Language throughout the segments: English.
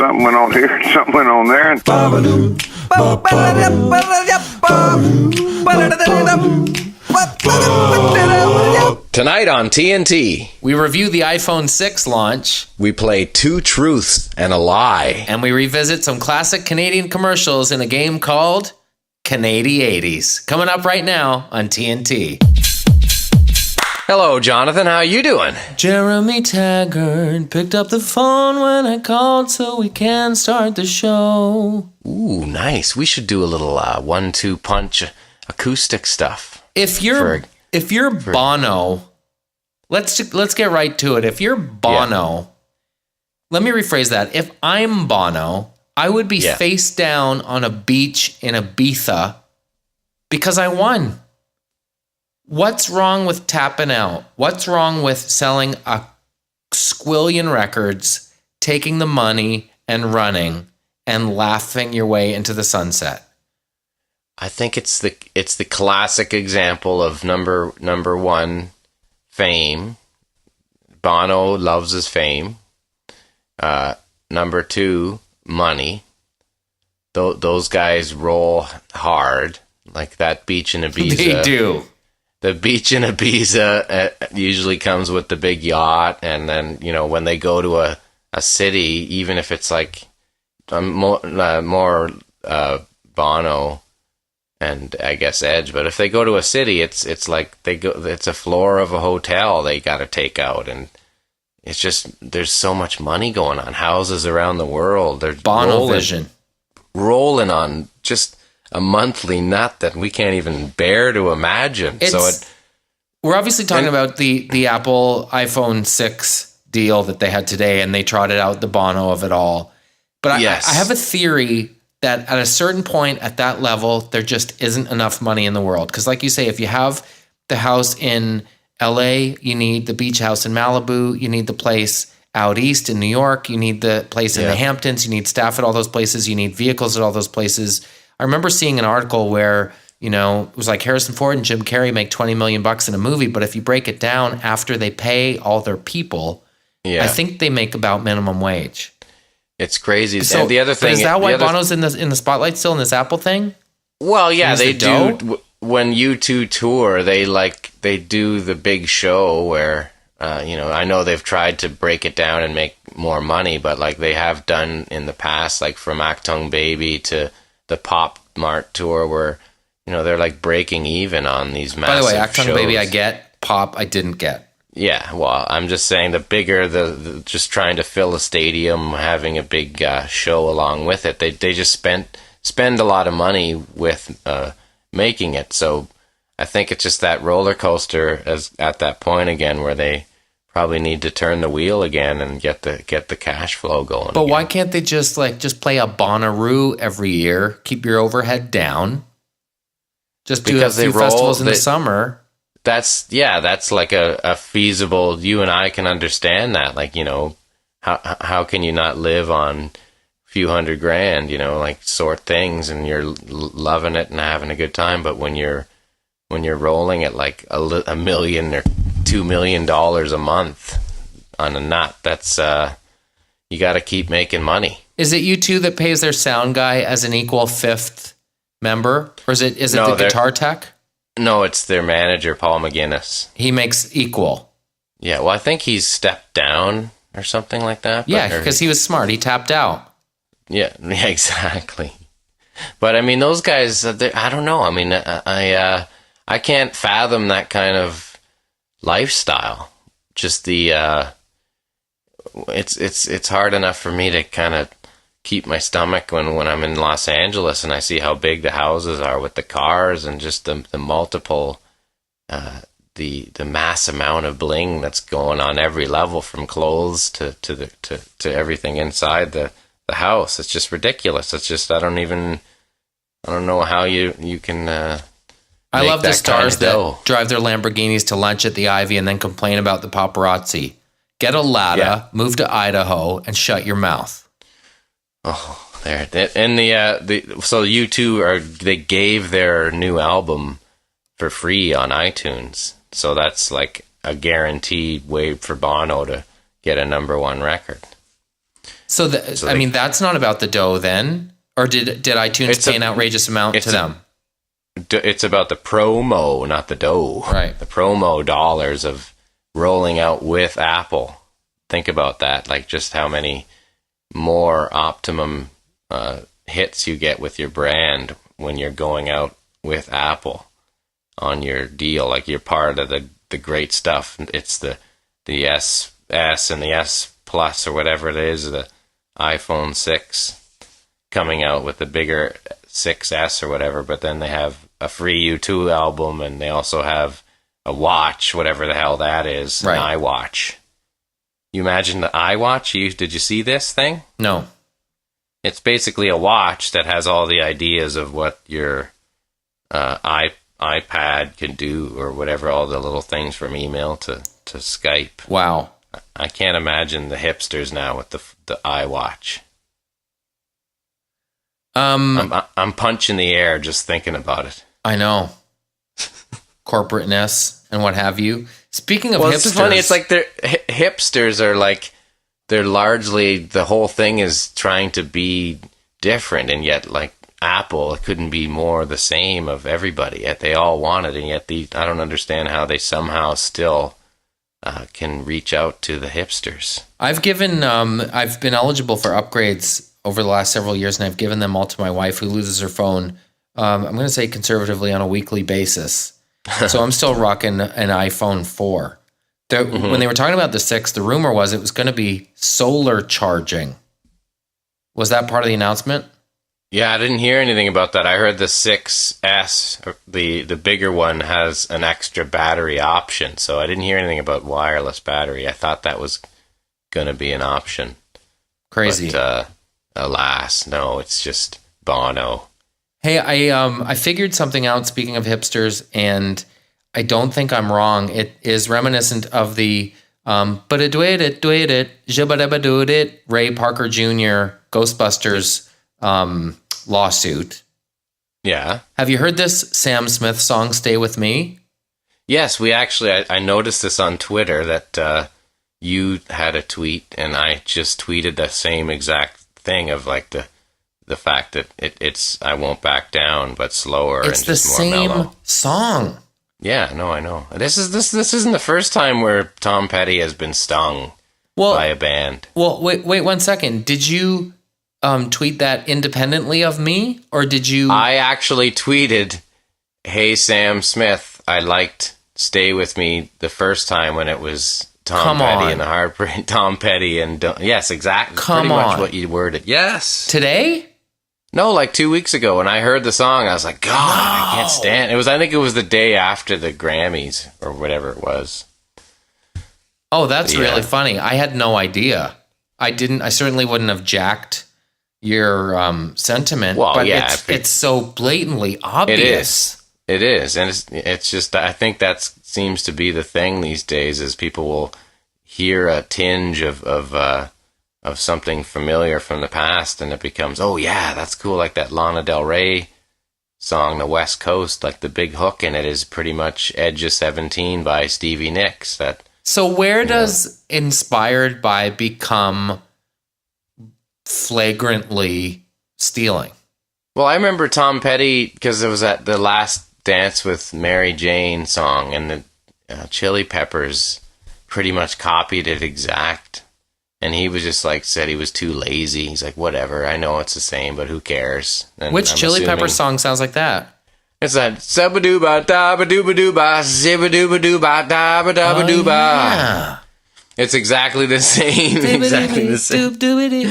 something went on here, something went on there. Tonight on TNT, we review the iPhone 6 launch. We play Two Truths and a Lie. And we revisit some classic Canadian commercials in a game called Canadian 80s. Coming up right now on TNT. Hello, Jonathan. How you doing? Jeremy Taggart picked up the phone when I called so we can start the show. Ooh, nice. We should do a little 1-2 punch acoustic stuff. If you're Bono, let's get right to it. If you're Bono, let me rephrase that. If I'm Bono, I would be face down on a beach in Ibiza because I won. What's wrong with tapping out? What's wrong with selling a squillion records, taking the money and running and laughing your way into the sunset? I think it's the classic example of number one, fame. Bono loves his fame. Number two, money. Those guys roll hard, like that beach in Ibiza. They do. The beach in Ibiza usually comes with the big yacht, and then when they go to a city, even if it's like more Bono and I guess Edge, but if they go to a city, it's like it's a floor of a hotel they got to take out, and it's just there's so much money going on. Houses around the world, they're Bono vision rolling on just a monthly nut that we can't even bear to imagine. We're obviously talking about the Apple iPhone 6 deal that they had today, and they trotted out the Bono of it all. But I have a theory that at a certain point at that level, there just isn't enough money in the world. Because like you say, if you have the house in LA, you need the beach house in Malibu, you need the place out east in New York, you need the place in the Hamptons, you need staff at all those places, you need vehicles at all those places. I remember seeing an article where, it was like Harrison Ford and Jim Carrey make $20 million in a movie, but if you break it down after they pay all their people, I think they make about minimum wage. It's crazy. So, and the other thing is that why Bono's in the spotlight still in this Apple thing? Well, yeah, they do. When U2 tour, they do the big show where I know they've tried to break it down and make more money, but like they have done in the past, like from Achtung Baby to the Pop Mart tour, where they're like breaking even on these massive shows. By the way, Achtung Baby I get, Pop I didn't get. Yeah, well, I'm just saying the bigger the just trying to fill a stadium, having a big show along with it, they just spend a lot of money with making it. So I think it's just that roller coaster at that point again, where they probably need to turn the wheel again and get the cash flow going. But again. Why can't they just play a Bonnaroo every year, keep your overhead down, just do a few festivals in the summer? That's like a feasible. You and I can understand that. Like how can you not live on a few $100,000? Like sort things, and you're loving it and having a good time. But when you're rolling at like a million or $2 million a month on a nut, that's you got to keep making money. Is it U2 that pays their sound guy as an equal fifth member, or is it the guitar tech? No, it's their manager, Paul McGuinness. He makes equal. Yeah, well, I think he's stepped down or something like that. Yeah, because he was smart. He tapped out. Yeah, exactly. But I mean, those guys, I don't know. I mean, I can't fathom that kind of lifestyle. Just it's hard enough for me to kind of keep my stomach when I'm in Los Angeles and I see how big the houses are with the cars and just the multiple the mass amount of bling that's going on every level, from clothes to everything inside the house. It's just ridiculous. It's just I don't know how you can I love the stars that drive their Lamborghinis to lunch at the Ivy and then complain about the paparazzi. Get a ladder, move to Idaho, and shut your mouth. Oh, there. And so U2 they gave their new album for free on iTunes. So that's like a guaranteed way for Bono to get a number one record. So, I mean, that's not about the dough then? Or did iTunes pay an outrageous amount to them? It's about the promo, not the dough. Right. The promo dollars of rolling out with Apple. Think about that. Like just how many more optimum hits you get with your brand when you're going out with Apple on your deal. Like you're part of the great stuff. It's the S and the S Plus or whatever it is, the iPhone 6 coming out with the bigger 6S or whatever, but then they have a free U2 album and they also have a watch, whatever the hell that is, right. An iWatch. You imagine the iWatch? Did you see this thing? No. It's basically a watch that has all the ideas of what your iPad can do or whatever, all the little things from email to Skype. Wow. I can't imagine the hipsters now with the iWatch. I'm punching the air just thinking about it. I know. Corporateness and what have you. Speaking of hipsters. It's funny. It's like hipsters are like, they're largely, the whole thing is trying to be different, and yet like Apple, it couldn't be more the same of everybody. Yet they all want it, and yet I don't understand how they somehow still can reach out to the hipsters. I've been eligible for upgrades over the last several years, and I've given them all to my wife, who loses her phone, I'm going to say conservatively, on a weekly basis. So I'm still rocking an iPhone 4. When they were talking about the 6, the rumor was it was going to be solar charging. Was that part of the announcement? Yeah, I didn't hear anything about that. I heard the 6S, the bigger one, has an extra battery option. So I didn't hear anything about wireless battery. I thought that was going to be an option. Crazy. But, alas, no, it's just Bono. Hey, I figured something out, speaking of hipsters, and I don't think I'm wrong. It is reminiscent of the but it do it, jabba do it, Ray Parker Jr. Ghostbusters lawsuit. Yeah. Have you heard this Sam Smith song, Stay With Me? Yes, we actually, I noticed this on Twitter that you had a tweet, and I just tweeted the same exact thing of like the fact that it's I Won't Back Down, but slower it's and just more mellow. It's the same song. Yeah, no, I know. This isn't the first time where Tom Petty has been stung by a band. Well, wait 1 second. Did you tweet that independently of me, or did you? I actually tweeted, "Hey Sam Smith, I liked Stay With Me the first time when it was Tom Petty and the Heartbreak." Tom Petty and yes, exactly. Pretty much what you worded. Yes. Today? No, like 2 weeks ago when I heard the song, I was like, God, I can't stand it. I think it was the day after the Grammys or whatever it was. Oh, that's really funny. I had no idea. I certainly wouldn't have jacked your sentiment, but it's so blatantly obvious. It is. And it's just, I think that seems to be the thing these days, is people will hear a tinge of something familiar from the past, and it becomes, oh yeah, that's cool. Like that Lana Del Rey song, The West Coast, like the big hook in it is pretty much Edge of 17 by Stevie Nicks. So where does inspired by become flagrantly stealing? Well, I remember Tom Petty, because it was at the Last Dance with Mary Jane song, and the Chili Peppers pretty much copied it exact. And he was just like, said he was too lazy. He's like, whatever, I know it's the same, but who cares? And which Chili Pepper song sounds like that? It's that sabadooba dabadooba zibadooba dabadooba. Yeah. It's exactly the same.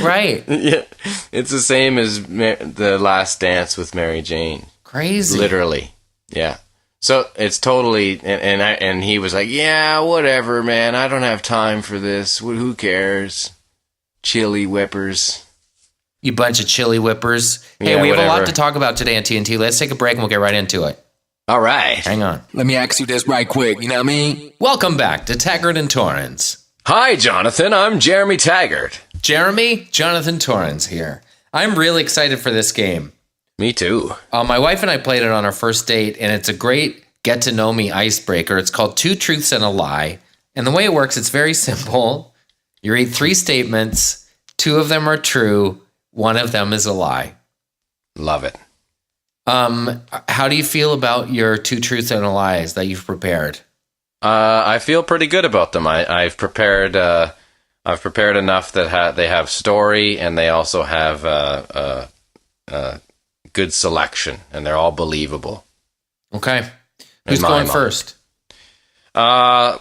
Right. Yeah. It's the same as the Last Dance with Mary Jane. Crazy. Literally. Yeah. So it's totally, and he was like, yeah, whatever, man. I don't have time for this. Who cares? Chili whippers. You bunch of chili whippers. Hey, we have a lot to talk about today on TNT. Let's take a break and we'll get right into it. All right. Hang on. Let me ask you this right quick. You know what I mean? Welcome back to Taggart and Torrens. Hi, Jonathan. I'm Jeremy Taggart. Jeremy, Jonathan Torrens here. I'm really excited for this game. Me too. My wife and I played it on our first date, and it's a great get-to-know-me icebreaker. It's called Two Truths and a Lie. And the way it works, it's very simple. You read 3 statements. 2 of them are true. 1 of them is a lie. Love it. How do you feel about your 2 truths and a lies that you've prepared? I feel pretty good about them. I've prepared enough that they have story, and they also have good selection, and they're all believable. Okay. Who's going first?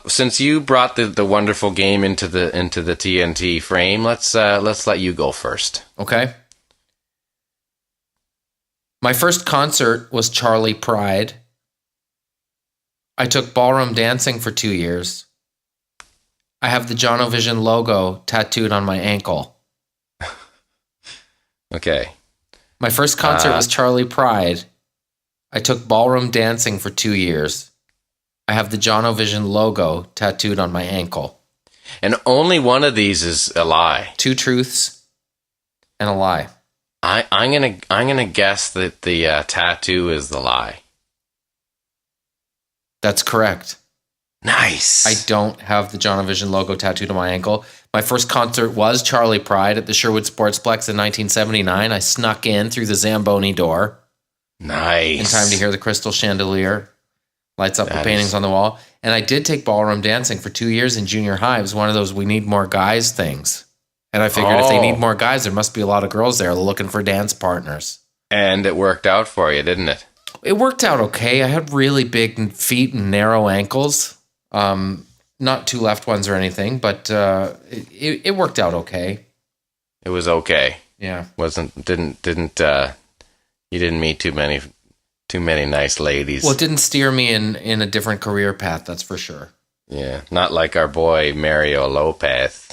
Since you brought the wonderful game into the TNT frame, let's let you go first. Okay. My first concert was Charlie Pride. I took ballroom dancing for 2 years. I have the Jonovision logo tattooed on my ankle. Okay. My first concert was Charlie Pride. I took ballroom dancing for 2 years. I have the Jonovision logo tattooed on my ankle. And only one of these is a lie. 2 truths and a lie. I'm gonna guess that the tattoo is the lie. That's correct. Nice. I don't have the Jonovision logo tattooed on my ankle. My first concert was Charlie Pride at the Sherwood Sportsplex in 1979. I snuck in through the Zamboni door. Nice. In time to hear the crystal chandelier lights up the paintings on the wall. And I did take ballroom dancing for 2 years in junior high. It was one of those we need more guys things. And I figured if they need more guys, there must be a lot of girls there looking for dance partners. And it worked out for you, didn't it? It worked out okay. I had really big feet and narrow ankles. Not 2 left ones or anything, but it worked out okay. It was okay. Yeah. You didn't meet too many nice ladies. Well, it didn't steer me in a different career path, that's for sure. Yeah, not like our boy Mario Lopez.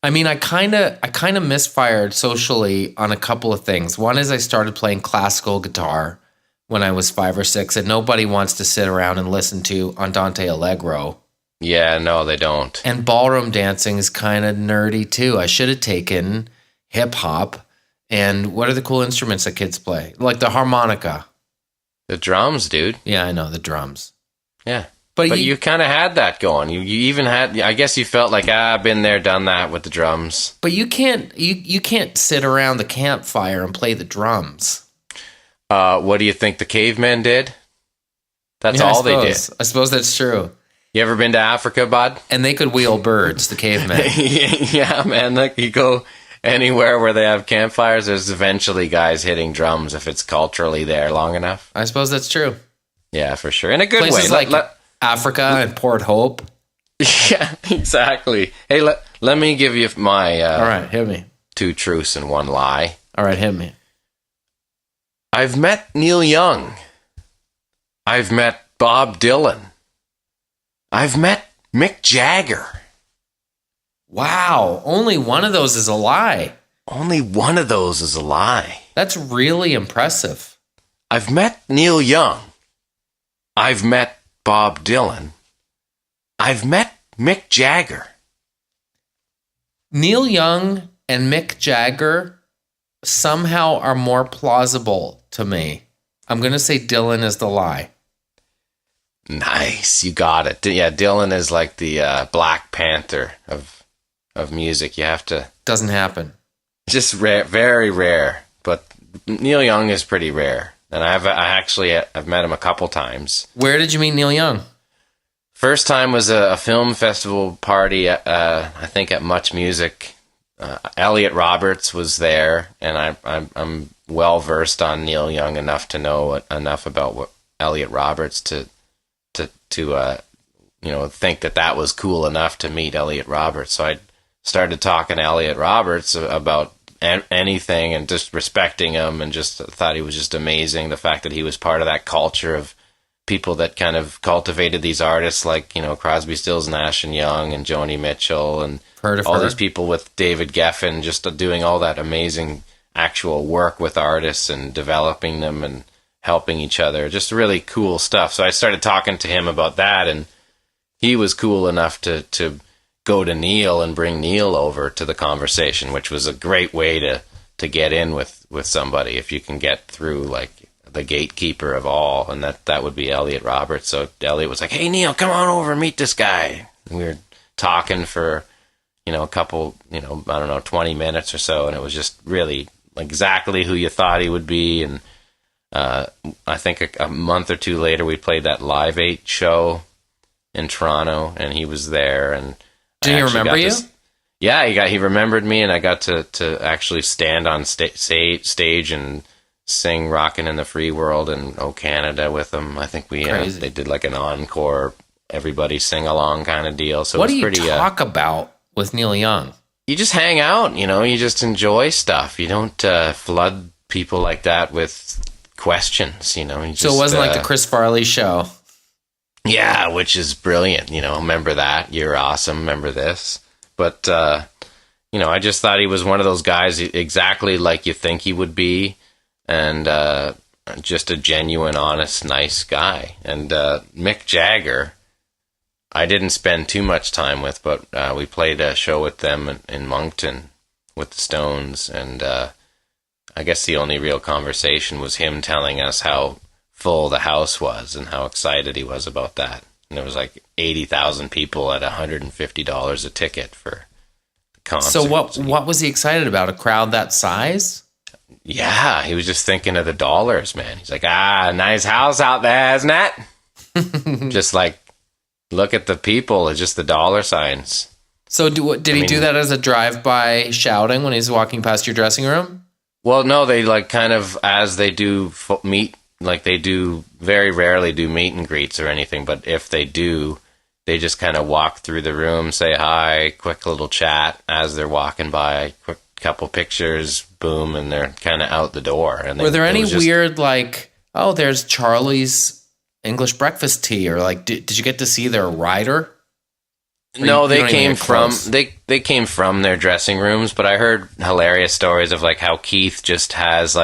I mean, I kind of misfired socially on a couple of things. One is I started playing classical guitar when I was 5 or 6, and nobody wants to sit around and listen to Andante Allegro. Yeah, no, they don't. And ballroom dancing is kind of nerdy too. I should have taken hip hop. And what are the cool instruments that kids play? Like the harmonica. The drums, dude. Yeah, I know, the drums. Yeah. But you kind of had that going. You even had, I guess you felt like, I've been there, done that with the drums. But you can't sit around the campfire and play the drums. What do you think the cavemen did? That's all they did. I suppose that's true. You ever been to Africa, bud? And they could wheel birds, the cavemen. Yeah, man. Like you go anywhere where they have campfires, there's eventually guys hitting drums if it's culturally there long enough. I suppose that's true. Yeah, for sure. In a good Places way. like Africa and Port Hope. Yeah, exactly. Hey, let me give you my all right, hit me. 2 truths and 1 lie. All right, hit me. I've met Neil Young. I've met Bob Dylan. I've met Mick Jagger. Wow, only one of those is a lie. Only one of those is a lie. That's really impressive. I've met Neil Young. I've met Bob Dylan. I've met Mick Jagger. Neil Young and Mick Jagger somehow are more plausible to me. I'm going to say Dylan is the lie. Nice, you got it. Yeah, Dylan is like the Black Panther of music. You have to... Doesn't happen. Just rare, very rare. But Neil Young is pretty rare. And I've met him a couple times. Where did you meet Neil Young? First time was a film festival party, I think at Much Music. Elliot Roberts was there, and I'm well versed on Neil Young enough to know enough about what Elliot Roberts to think that was cool enough to meet Elliot Roberts. So I started talking to Elliot Roberts about anything and just respecting him, and just thought he was just amazing. The fact that he was part of that culture of people that kind of cultivated these artists like, Crosby, Stills, Nash and Young and Joni Mitchell and all these people with David Geffen, just doing all that amazing actual work with artists and developing them and helping each other. Just really cool stuff. So I started talking to him about that, and he was cool enough to go to Neil and bring Neil over to the conversation, which was a great way to get in with somebody if you can get through like the gatekeeper of all, and that would be Elliot Roberts. So Elliot was like, "Hey Neil, come on over and meet this guy." And we were talking for a couple, I don't know, 20 minutes or so, and it was just really exactly who you thought he would be. And I think a month or two later, we played that Live 8 show in Toronto, and he was there. And did he remember you? Yeah, he remembered me, and I got to actually stand on stage and sing "Rockin' in the Free World" and "Oh Canada" with him. I think they did like an encore, everybody sing along kind of deal. So what it was do you talk about with Neil Young? You just hang out, you just enjoy stuff. You don't flood people like that with questions, So it wasn't like the Chris Farley show. Yeah, which is brilliant. Remember that? You're awesome. Remember this? But I just thought he was one of those guys exactly like you think he would be, and just a genuine, honest, nice guy. And Mick Jagger, I didn't spend too much time with, but we played a show with them in Moncton with the Stones, and I guess the only real conversation was him telling us how full the house was and how excited he was about that. And there was like 80,000 people at $150 a ticket for the concert. So what was he excited about? A crowd that size? Yeah, he was just thinking of the dollars, man. He's like, nice house out there, isn't it? Just like, look at the people, it's just the dollar signs. So did he do that as a drive-by shouting when he's walking past your dressing room? Well, no, they kind of, as they do they do very rarely do meet and greets or anything, but if they do, they just kind of walk through the room, say hi, quick little chat as they're walking by, quick couple pictures, boom, and they're kind of out the door. And were there any weird, there's Charlie's English breakfast tea, or did you get to see their rider? No, they came from they came from their dressing rooms, but I heard hilarious stories of how Keith just has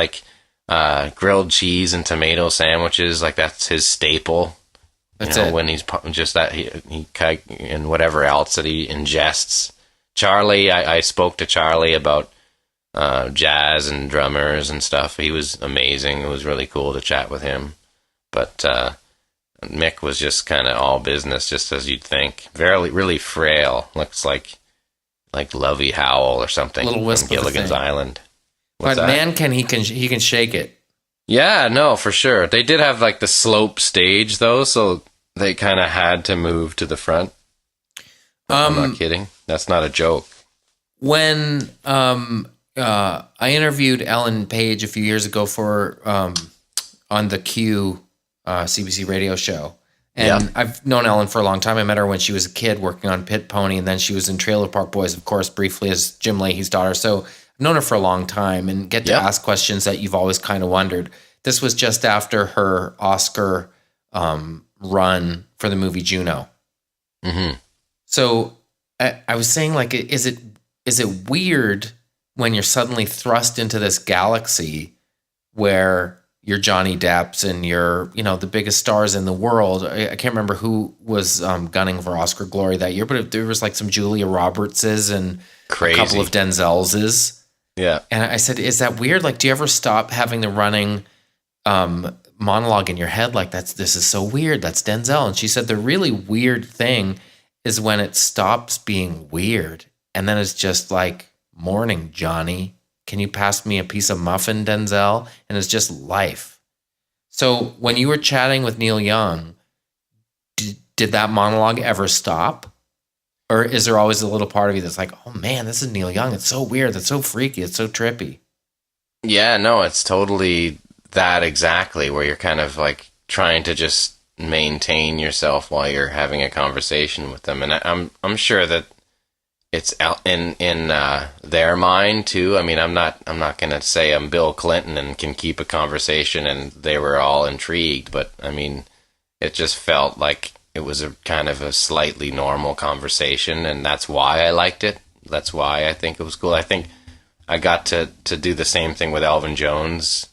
grilled cheese and tomato sandwiches, that's his staple. That's it. When he's just that he and whatever else that he ingests. Charlie, I spoke to Charlie about jazz and drummers and stuff. He was amazing. It was really cool to chat with him. But Mick was just kind of all business, just as you'd think. Really frail. Looks like Lovey Howell or something from Gilligan's Island. But man, he can shake it. Yeah, no, for sure. They did have the slope stage though, so they kind of had to move to the front. I'm not kidding. That's not a joke. When I interviewed Ellen Page a few years ago for on the Q CBC radio show, and I've known Ellen for a long time. I met her when she was a kid working on Pit Pony, and then she was in Trailer Park Boys, of course, briefly as Jim Leahy's daughter. So I've known her for a long time and get to ask questions that you've always kind of wondered. This was just after her Oscar run for the movie Juno. Mm-hmm. So I was saying, is it weird when you're suddenly thrust into this galaxy where you're Johnny Depp's and you're, the biggest stars in the world? I can't remember who was gunning for Oscar glory that year, but there was some Julia Robertses and Crazy. A couple of Denzel's. Yeah. And I said, is that weird? Do you ever stop having the running monologue in your head this is so weird, that's Denzel? And she said the really weird thing is when it stops being weird and then it's just morning, Johnny. Can you pass me a piece of muffin, Denzel? And it's just life. So when you were chatting with Neil Young, did that monologue ever stop? Or is there always a little part of you that's oh man, this is Neil Young. It's so weird. It's so freaky. It's so trippy. Yeah, no, it's totally that exactly, where you're kind of trying to just maintain yourself while you're having a conversation with them. And I'm sure that it's out in their mind too. I mean, I'm not going to say I'm Bill Clinton and can keep a conversation and they were all intrigued, but I mean, it just felt like it was a kind of a slightly normal conversation, and that's why I liked it. That's why I think it was cool. I think I got to do the same thing with Elvin Jones,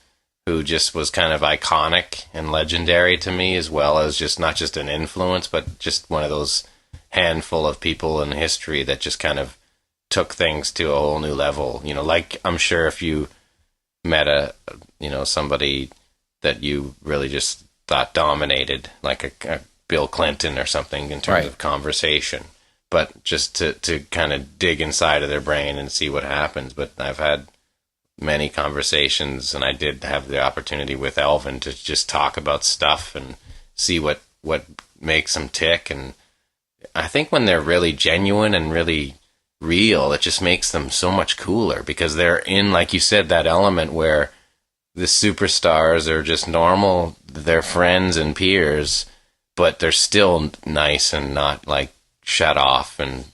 who just was kind of iconic and legendary to me, as well as just not just an influence, but just one of those handful of people in history that just kind of took things to a whole new level. I'm sure if you met somebody that you really just thought dominated, like a Bill Clinton or something in terms of conversation, but just to kind of dig inside of their brain and see what happens. But I've had many conversations, and I did have the opportunity with Elvin to just talk about stuff and see what makes them tick. And I think when they're really genuine and really real, it just makes them so much cooler, because they're in, like you said, that element where the superstars are just normal, they're friends and peers, but they're still nice and not like shut off and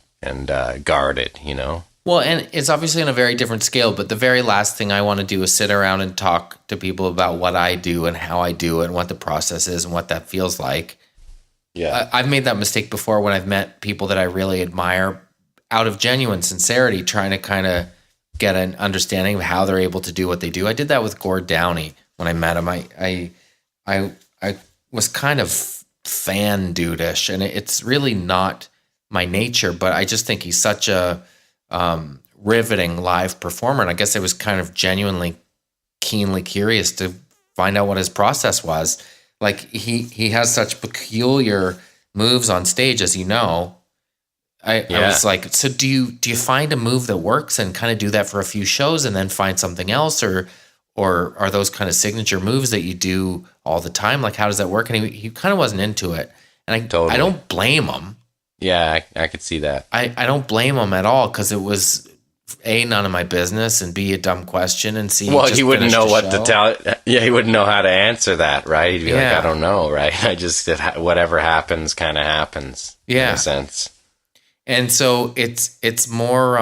guarded, you know? Well, and it's obviously on a very different scale, but the very last thing I want to do is sit around and talk to people about what I do and how I do it and what the process is and what that feels like. Yeah. I've made that mistake before when I've met people that I really admire out of genuine sincerity, trying to kind of get an understanding of how they're able to do what they do. I did that with Gord Downey when I met him. I was kind of fan dude-ish, and it's really not my nature, but I just think he's such a riveting live performer. And I guess I was kind of genuinely keenly curious to find out what his process was. Like he has such peculiar moves on stage, as you know. I was like, so do you find a move that works and kind of do that for a few shows and then find something else, or are those kind of signature moves that you do all the time? Like, how does that work? And he kind of wasn't into it, and I don't blame him. Yeah, I could see that. I don't blame him at all, because it was A, none of my business, and B, a dumb question, and C, well, he wouldn't know what to tell. Yeah, he wouldn't know how to answer that, right? He'd be like, I don't know, right? I just, whatever happens kind of happens. Yeah. In a sense. And so it's more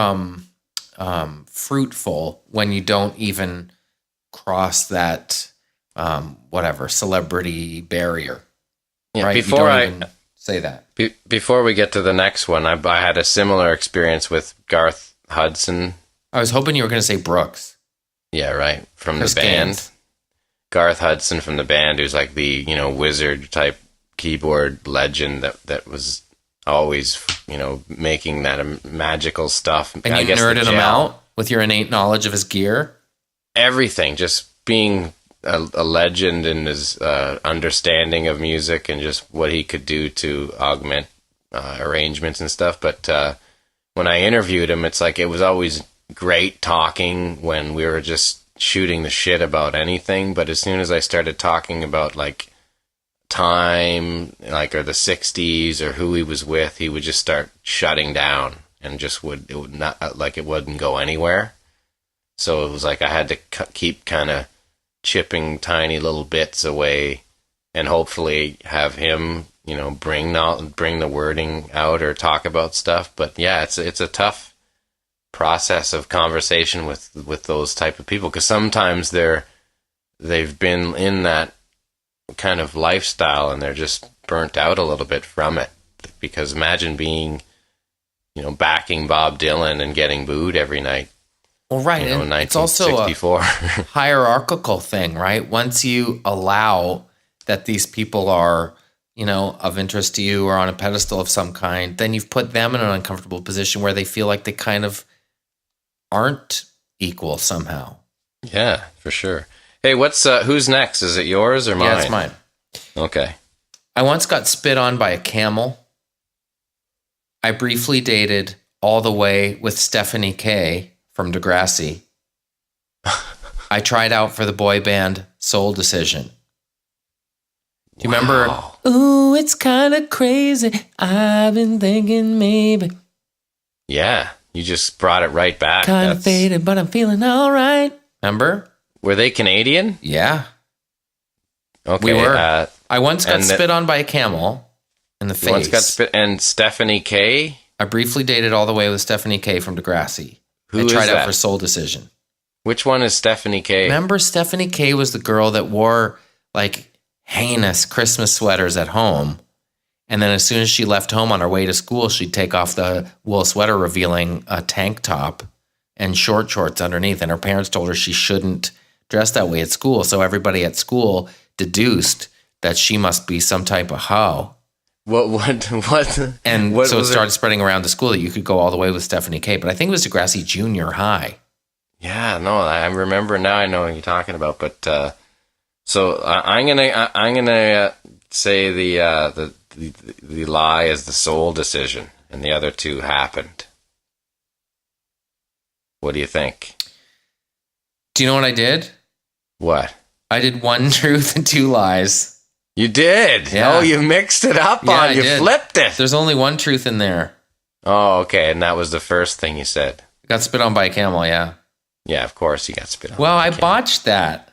fruitful when you don't even cross that celebrity barrier. Yeah, right? Before I say that. Before we get to the next one, I had a similar experience with Garth Hudson. I was hoping you were going to say Brooks. Yeah, right. From Chris the band. Gaines. Garth Hudson from the band, who's like the, wizard type keyboard legend that was always, making that magical stuff. And you nerded him out with your innate knowledge of his gear? Everything. Just being a legend in his understanding of music and just what he could do to augment arrangements and stuff. But when I interviewed him, it's like it was always great talking when we were just shooting the shit about anything. But as soon as I started talking about like time, or the 60s or who he was with, he would just start shutting down and it would not, it wouldn't go anywhere. So it was like I had to keep kind of chipping tiny little bits away and hopefully have him, bring the wording out or talk about stuff. But yeah, it's a tough process of conversation with those type of people, because sometimes they've been in that kind of lifestyle and they're just burnt out a little bit from it. Because imagine being, backing Bob Dylan and getting booed every night. Well, right. And it's also a hierarchical thing, right? Once you allow that these people are, of interest to you or on a pedestal of some kind, then you've put them in an uncomfortable position where they feel like they kind of aren't equal somehow. Yeah, for sure. Hey, who's next? Is it yours or mine? Yeah, it's mine. Okay. I once got spit on by a camel. I briefly dated all the way with Stephanie K from Degrassi. I tried out for the boy band Soul Decision. Do you remember? Ooh, it's kind of crazy. I've been thinking maybe. Yeah, you just brought it right back. Kind of faded, but I'm feeling all right. Remember? Were they Canadian? Yeah. Okay. We were. I once got spit on by a camel in the face. Once got spit, and Stephanie K? I briefly dated all the way with Stephanie K from Degrassi. I tried out for Soul Decision. Which one is Stephanie K? Remember, Stephanie K was the girl that wore like heinous Christmas sweaters at home. And then as soon as she left home on her way to school, she'd take off the wool sweater, revealing a tank top and short shorts underneath. And her parents told her she shouldn't dress that way at school. So everybody at school deduced that she must be some type of hoe. What? And so it started spreading around the school that you could go all the way with Stephanie K. But I think it was Degrassi Junior High. Yeah, no, I remember now. I know what you're talking about. But so I'm gonna say the lie is the Soul Decision. and the other 2 happened. What do you think? Do you know what I did? What? I did 1 truth and 2 lies. You did? Yeah. Oh, you mixed it up Yeah, you did. flipped it. There's only 1 truth in there. Oh, okay, and that was the first thing you said. Got spit on by a camel, yeah. Yeah, of course you got spit on. Well, I botched that.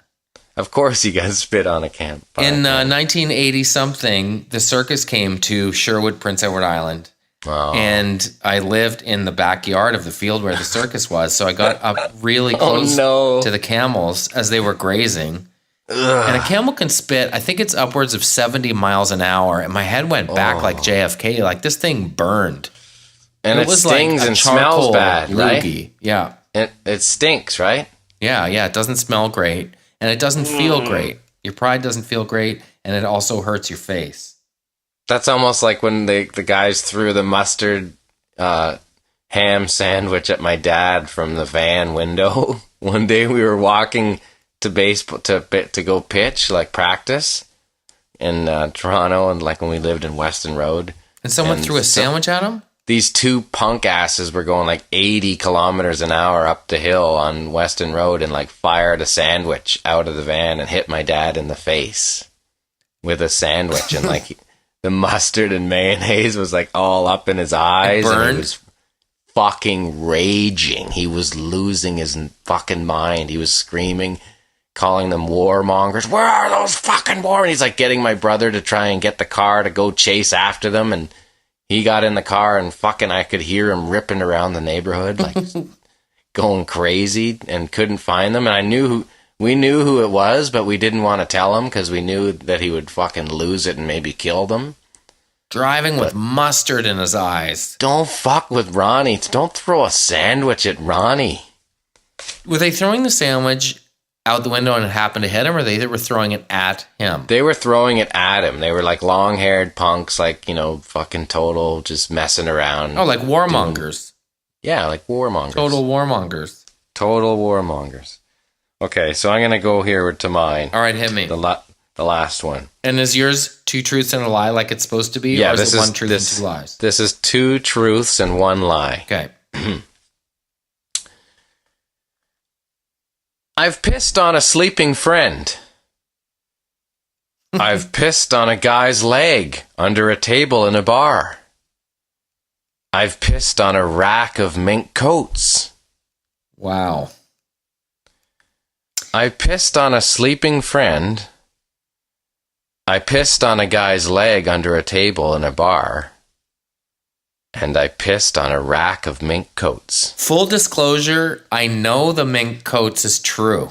Of course you got spit on a camp. In 1980-something, the circus came to Sherwood, Prince Edward Island. Oh. And I lived in the backyard of the field where the circus was. So I got up really close to the camels as they were grazing. Ugh. And a camel can spit, I think it's upwards of 70 miles an hour. And my head went back like JFK. Like this thing burned. And it stings like and smells bad, right? Yeah. It stinks, right? Yeah. It doesn't smell great. And it doesn't feel great. Your pride doesn't feel great. And it also hurts your face. That's almost like when the guys threw the mustard ham sandwich at my dad from the van window. One day we were walking to baseball to go pitch, like practice in Toronto, and like when we lived in Weston Road. And someone threw a sandwich at him? These 2 punk asses were going like 80 kilometers an hour up the hill on Weston Road and like fired a sandwich out of the van and hit my dad in the face with a sandwich. And like the mustard and mayonnaise was like all up in his eyes. And he was fucking raging. He was losing his fucking mind. He was screaming, calling them warmongers. Where are those fucking warmongers? He's like getting my brother to try and get the car to go chase after them. And he got in the car and fucking I could hear him ripping around the neighborhood, like going crazy, and couldn't find them. And we knew who it was, but we didn't want to tell him because we knew that he would fucking lose it and maybe kill them. Driving with mustard in his eyes. Don't fuck with Ronnie. Don't throw a sandwich at Ronnie. Were they throwing the sandwich out the window and it happened to hit him, or they were throwing it at him? They were throwing it at him. They were like long-haired punks, like, fucking total, just messing around. Oh, like warmongers. Yeah, like warmongers. Total warmongers. Total warmongers. Okay, so I'm going to go here to mine. All right, hit me. The last one. And is yours 2 truths and a lie like it's supposed to be? Yeah, or is it 1 truth and 2 lies? This is 2 truths and 1 lie. Okay. I've pissed on a sleeping friend. I've pissed on a guy's leg under a table in a bar. I've pissed on a rack of mink coats. Wow. I pissed on a sleeping friend. I pissed on a guy's leg under a table in a bar. And I pissed on a rack of mink coats. Full disclosure, I know the mink coats is true.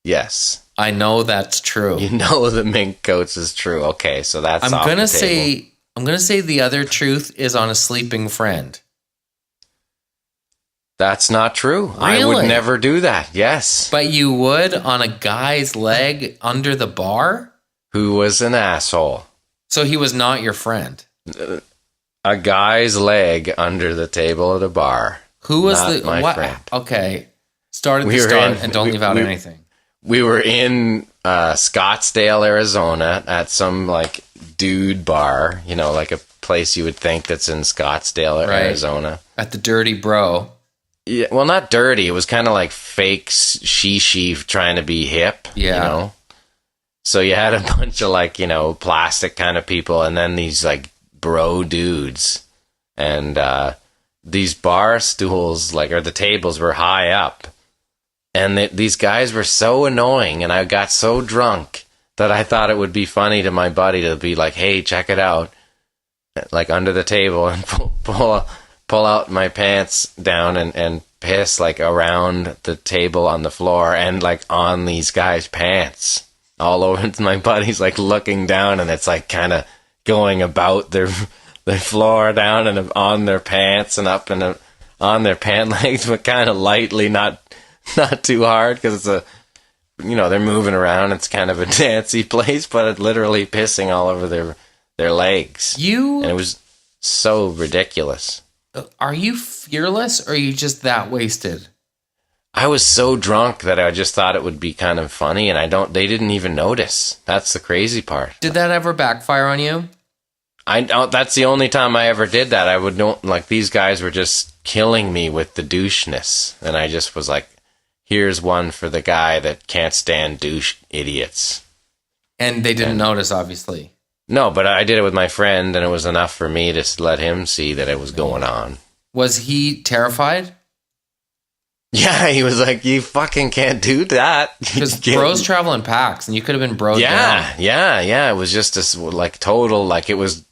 Yes. I know that's true. You know the mink coats is true. Okay, so that's I'm gonna say the other truth is on a sleeping friend. That's not true. Really? I would never do that. Yes. But you would on a guy's leg under the bar? Who was an asshole. So he was not your friend. A guy's leg under the table at a bar. Who was not my friend? Okay. Start at the start and don't leave out anything. We were in Scottsdale, Arizona at some like dude bar, like a place you would think that's in Scottsdale, Arizona. At the Dirty Bro. Yeah, well, not dirty. It was kind of like fake she trying to be hip, So you had a bunch of like, plastic kind of people and then these like bro dudes. And these bar stools, or the tables were high up. And these guys were so annoying and I got so drunk that I thought it would be funny to my buddy to be like, hey, check it out. Like under the table and pull out my pants down and piss like around the table on the floor and like on these guys' pants all over. My buddy's like looking down and it's like kind of going about their floor down and on their pants and up and on their pant legs, but kind of lightly, not too hard because it's they're moving around. It's kind of a dancey place, but it's literally pissing all over their legs. And it was so ridiculous. Are you fearless or are you just that wasted? I was so drunk that I just thought it would be kind of funny and they didn't even notice. That's the crazy part. Did that ever backfire on you? That's the only time I ever did that. I would know, like, these guys were just killing me with the doucheness. And I just was like, here's one for the guy that can't stand douche idiots. And they didn't notice, obviously. No, but I did it with my friend, and it was enough for me to let him see that it was going on. Was he terrified? Yeah, he was like, you fucking can't do that. Because bros travel in packs, and you could have been bros down. Yeah. It was just this, like, total, like, it was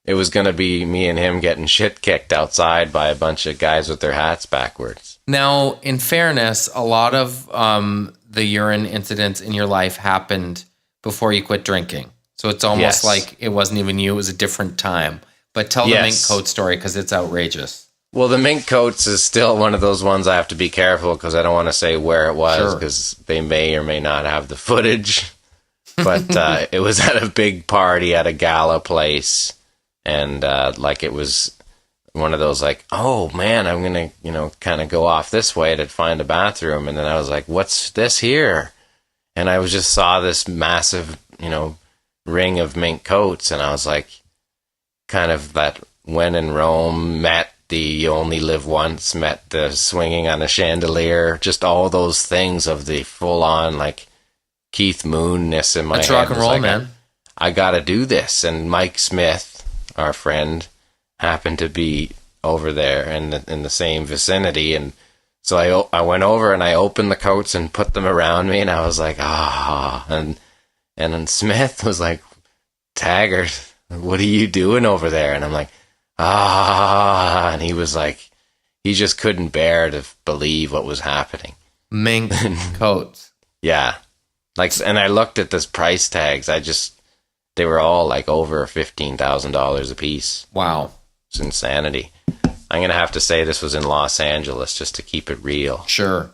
going to be me and him getting shit kicked outside by a bunch of guys with their hats backwards. Now, in fairness, a lot of the urine incidents in your life happened before you quit drinking. So it's almost like it wasn't even you, it was a different time. But tell the mink coat story, because it's outrageous. Well, the mink coats is still one of those ones I have to be careful because I don't want to say where it was because they may or may not have the footage. But it was at a big party at a gala place. And like it was one of those like, oh man, I'm going to, kind of go off this way to find a bathroom. And then I was like, what's this here? And I just saw this massive, ring of mink coats. And I was like, kind of that when in Rome, met the you only live once, met the swinging on a chandelier, just all those things of the full on like Keith Moon-ness in my head. That's rock and roll, like, man. I got to do this. And Mike Smith, our friend, happened to be over there in the same vicinity. And so I went over and I opened the coats and put them around me. And I was like, And then Smith was like, Taggart, what are you doing over there? And I'm like, and he was like, he just couldn't bear to believe what was happening. Mink coats. Yeah. Like, and I looked at this price tags. They were all like over $15,000 a piece. Wow. It's insanity. I'm going to have to say this was in Los Angeles just to keep it real. Sure.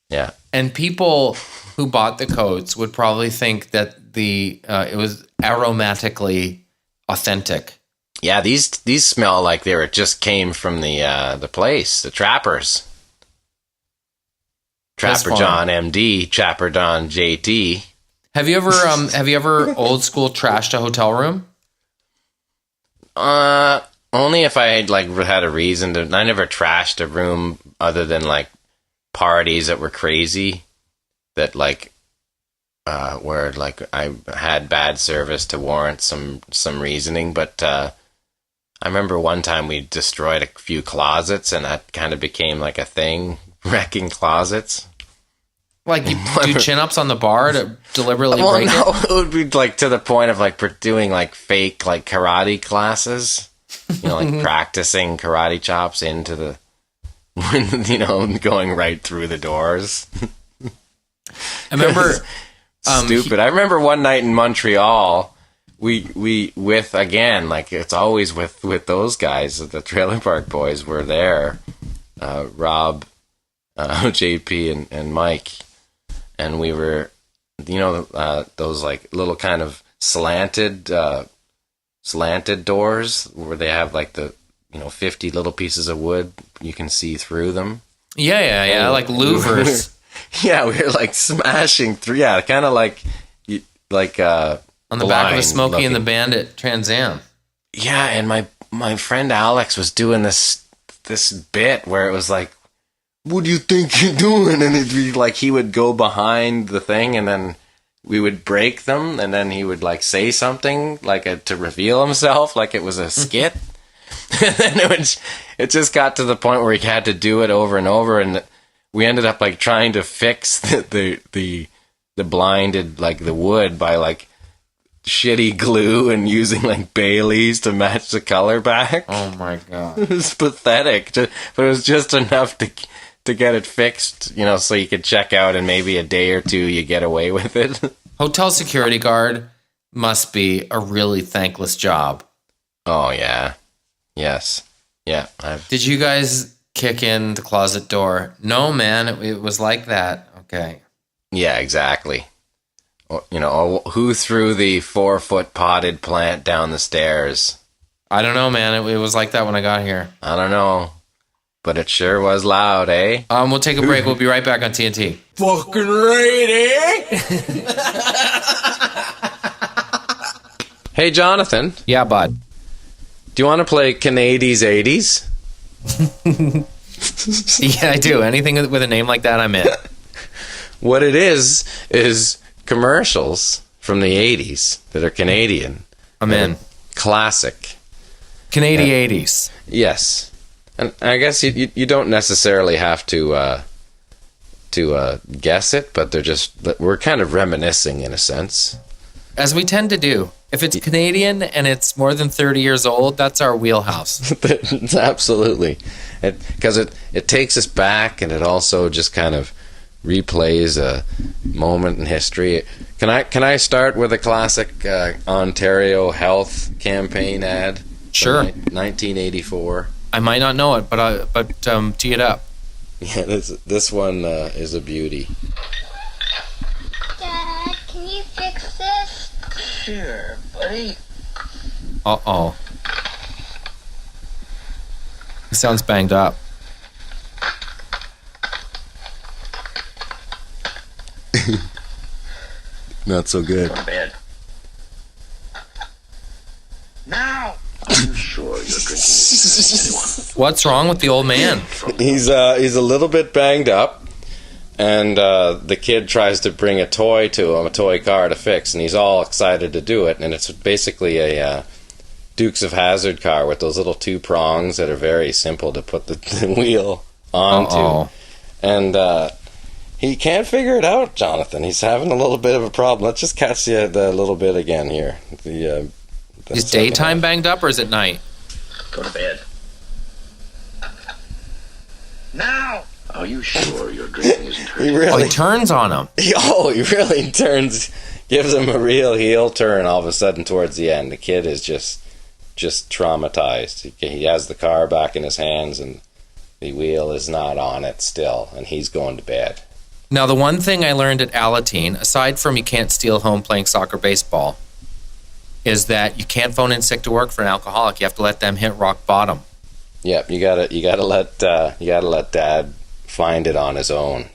Yeah. And people who bought the coats would probably think that it was aromatically authentic. Yeah, these smell like they just came from the place, the Trappers. Trapper John MD, Trapper Don JT. Have you ever old school trashed a hotel room? Only if I had a reason to. I never trashed a room other than like parties that were crazy, that where like I had bad service to warrant some reasoning, but. I remember one time we destroyed a few closets, and that kind of became like a thing, wrecking closets. Like you do chin-ups on the bar to deliberately break it? It would be like to the point of like doing like fake like karate classes, like practicing karate chops into the, going right through the doors. I remember stupid. I remember one night in Montreal. We with again, like it's always with those guys, the Trailer Park Boys were there, Rob, JP and Mike, and we were, those like little kind of slanted doors where they have like the 50 little pieces of wood you can see through them. Yeah, like louvers. Yeah, we were like smashing through. Yeah, kind of like on the back of a Smokey and the Bandit Trans Am. Yeah, and my friend Alex was doing this bit where it was like, what do you think you're doing? And it'd be like he would go behind the thing and then we would break them and then he would like say something like to reveal himself like it was a skit. And then it just got to the point where he had to do it over and over, and we ended up like trying to fix the blinded like the wood by like shitty glue and using like Baileys to match the color back. Oh my god. It was pathetic, but it was just enough to get it fixed, so you could check out and maybe a day or two you get away with it. Hotel security guard must be a really thankless job. Oh yeah. Yes. Yeah. Did you guys kick in the closet door? No, man, it was like that. Okay. Yeah, exactly. Who threw the 4-foot potted plant down the stairs? I don't know, man. It was like that when I got here. I don't know. But it sure was loud, eh? We'll take a break. We'll be right back on TNT. Fucking ready? Hey, Jonathan. Yeah, bud. Do you want to play Canadi's 80s? Yeah, I do. Anything with a name like that, I'm in. What it is commercials from the 80s that are Canadian. I'm in. Classic. Canadian 80s. Yes. And I guess you don't necessarily have to guess it, but we're kind of reminiscing in a sense. As we tend to do. If it's Canadian and it's more than 30 years old, that's our wheelhouse. Absolutely. Because it takes us back, and it also just kind of replays a moment in history. Can I start with a classic Ontario health campaign ad? Sure. 1984. I might not know it, but tee it up. Yeah, this one is a beauty. Dad, can you fix this? Sure, buddy. Uh-oh. He sounds banged up. Not so good. Go to bed. Now! Are you sure you're drinking? What's wrong with the old man? He's a little bit banged up, and the kid tries to bring a toy to him, a toy car to fix, and he's all excited to do it. And it's basically a Dukes of Hazzard car with those little two prongs that are very simple to put the wheel onto. Uh-oh. And he can't figure it out, Jonathan. He's having a little bit of a problem. Let's just catch the little bit again here. Is daytime banged up, or is it night? Go to bed. Now! Are you sure your drinking isn't hurting? He turns on him. He really turns, gives him a real heel turn all of a sudden towards the end. The kid is just traumatized. He has the car back in his hands, and the wheel is not on it still, and he's going to bed. Now, the one thing I learned at Alateen, aside from you can't steal home playing soccer baseball, is that you can't phone in sick to work for an alcoholic. You have to let them hit rock bottom. Yep, you gotta let Dad find it on his own.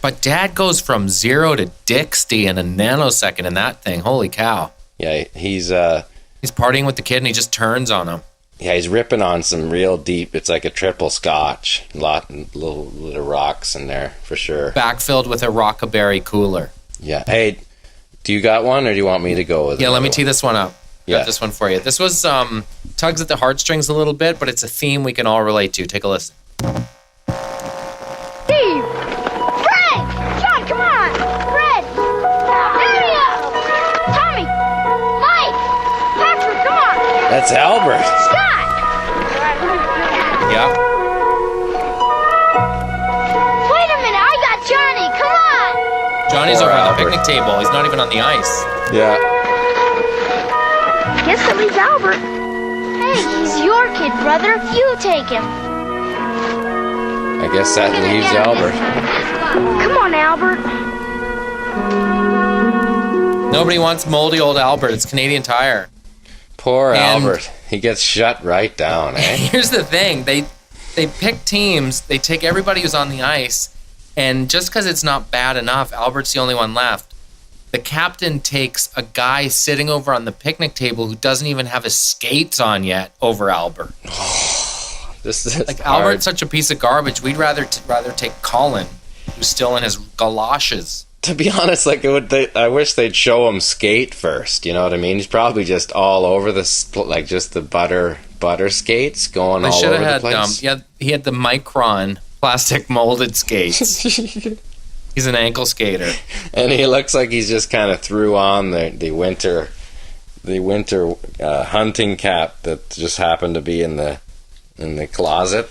But Dad goes from 0 to Dixie in a nanosecond in that thing. Holy cow! Yeah, he's partying with the kid and he just turns on him. Yeah, he's ripping on some real deep. It's like a triple scotch. Little rocks in there for sure. Backfilled with a rockaberry cooler. Yeah. Hey, do you got one, or do you want me to go with it? Yeah, let me tee this one up. Yeah. Got this one for you. This was tugs at the heartstrings a little bit, but it's a theme we can all relate to. Take a listen. Steve! Fred! John, come on! Fred! Mario! Tommy! Mike! Patrick, come on! That's Albert. Scott! Yeah. Wait a minute, I got Johnny, come on! Johnny's Poor over on the Albert. picnic table. He's not even on the ice. Yeah. Guess that leaves Albert. Hey, he's your kid, brother. You take him. I guess that leaves Albert. Come on, Albert. Nobody wants moldy old Albert. It's Canadian Tire. Poor And- Albert. He gets shut right down, eh? Here's the thing. They pick teams. They take everybody who's on the ice. And just because it's not bad enough, Albert's the only one left. The captain takes a guy sitting over on the picnic table who doesn't even have his skates on yet over Albert. This is Like, hard. Albert's such a piece of garbage. We'd rather take Colin, who's still in his galoshes. To be honest, like I wish they'd show him skate first. You know what I mean? He's probably just all over like just the butter skates going They all should over have the had place. he had the Micron plastic molded skates. He's an ankle skater. And he looks like he's just kind of threw on the winter hunting cap that just happened to be in the closet.